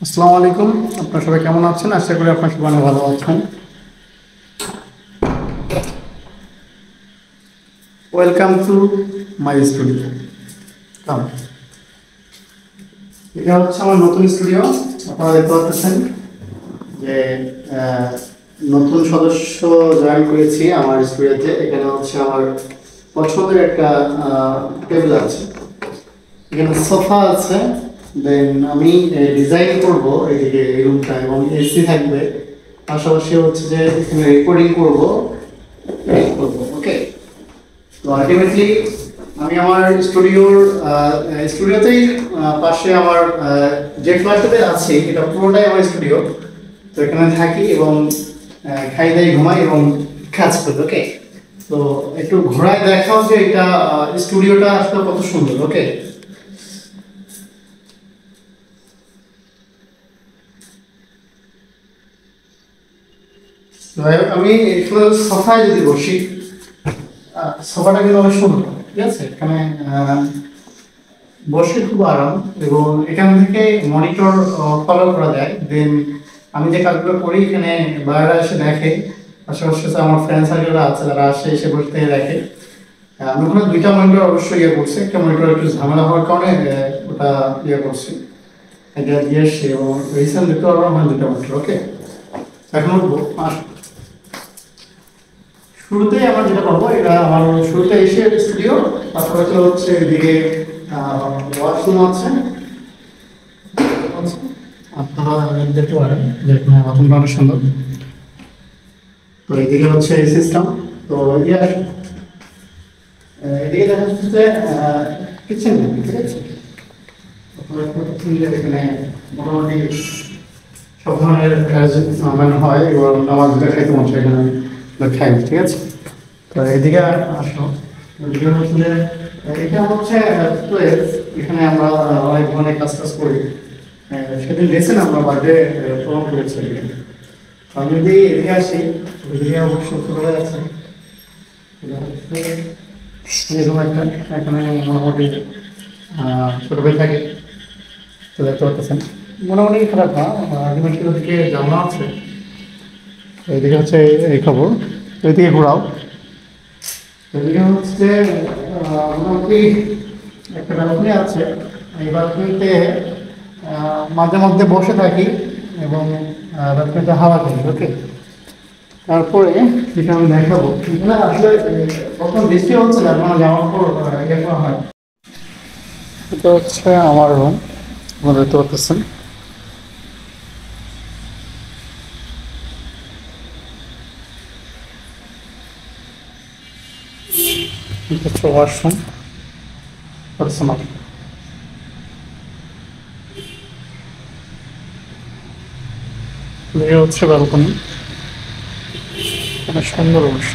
আসসালামু আলাইকুম। আপনারা সবাই কেমন আছেন? আশা করি আপনারা সবাই ভালো আছেন। Welcome to my studio. এটা হচ্ছে আমার নতুন স্টুডিও। আপনারা দেখতে পাচ্ছেন যে আহ, নতুন সদস্য জয়েন করেছি আমার স্টুডিওতে। এখানে হচ্ছে আমার পছন্দের একটা টেবিল আছে, এখানে সোফা আছে। দেন আমি ডিজাইন করব এদিকে এই রুমটা, এবং এসি থাকবে। পাশাপাশি হচ্ছে যে এখানে রেকর্ডিং করব। ওকে, তো আলটিমেটলি আমি আমার স্টুডিওতেই পাশে আমার যে ফ্ল্যাটটাতে আছি এটা পুরোটাই আমার স্টুডিও। তো এখানে থাকি এবং খাই দাই ঘুমাই এবং কাজ করি। ওকে, তো একটু ঘোরায় দেখাও যে এটা স্টুডিওটা আসলে কত সুন্দর। ওকে, আমি এখানে সোফায় যদি বসি, সোফাটা কিন্তু অনেক সুন্দর। ঠিক আছে, এখানে বসে খুব আরাম, এবং এখান থেকে মনিটর ফলো করা যায়। দেন আমি যে কাজগুলো করি এখানে বাইরে এসে দেখে। পাশাপাশি আমার ফ্রেন্ড সার্কেলরা আছে, যারা আসে এসে বসে থেকে দেখে। আমি ওখানে দুইটা মনিটর অবশ্যই ইয়ে করছি। একটা মনিটর একটু ঝামেলা হওয়ার কারণে ওটা ইয়ে করছি, এটা দিয়ে এসছি, এবং রিসেন্ট দেখতে পারবো আমার দুইটা মনিটর। ওকে, এখন উঠবো। শুরুতেই আমরা যেটা করবো, এটা আমার শুরুতে এসে স্টুডিও, পাশাপাশি হচ্ছে এদিকে ওয়াশরুম আছে। আপনারা দেখতে পারেন যে এখানে বাথরুমটা অনেক সুন্দর। তো এদিকে হচ্ছে এই সিস্টেম। তো এদিকে দেখা যাচ্ছে যে কিচেন, ঠিক আছে। এখানে মোটামুটি সব ধরনের মানে হয়, এবং নামাজ খাইতে মন চায় এখানে খাই। ঠিক আছে, তো এদিকে আসো। এদিকে হচ্ছে এটা হচ্ছে প্লেস, এখানে আমরা অনেক ধরনের কাজ টাজ করি। সেদিন দেখছেন আমরা বার্থডে প্রোগ্রাম করেছি। আমি যদি এদিকে আসি, এদিকে অবশ্য চলে যাচ্ছে এরকম একটা, এখানে মোটামুটি ছোট ভাই থাকে। তো দেখতে পাচ্ছেন মোটামুটি খারাপ না। আলটিমেটলি ওদিকে জানা আছে, এইদিকে হচ্ছে এই খবর। এইদিকে ঘোরাও। এদিকে হচ্ছে মোটামুটি একটা ব্যালকনি আছে। এই ব্যালকনিতে মাঝে মধ্যে বসে থাকি এবং ব্যালকনিতে হাওয়া খাই। ওকে, তারপরে যেটা আমি দেখাবো, এখানে আসলে কখন বৃষ্টি হচ্ছে না, কোনো জামা কাপড় ইয়ে করা হয়। এটা হচ্ছে আমার রুম, আপনারা দেখতে পাচ্ছেন। এটা হচ্ছে ওয়াশরুম, পার্সোনাল। এটা হচ্ছে ব্যালকনি, অনেক সুন্দর অবশ্য।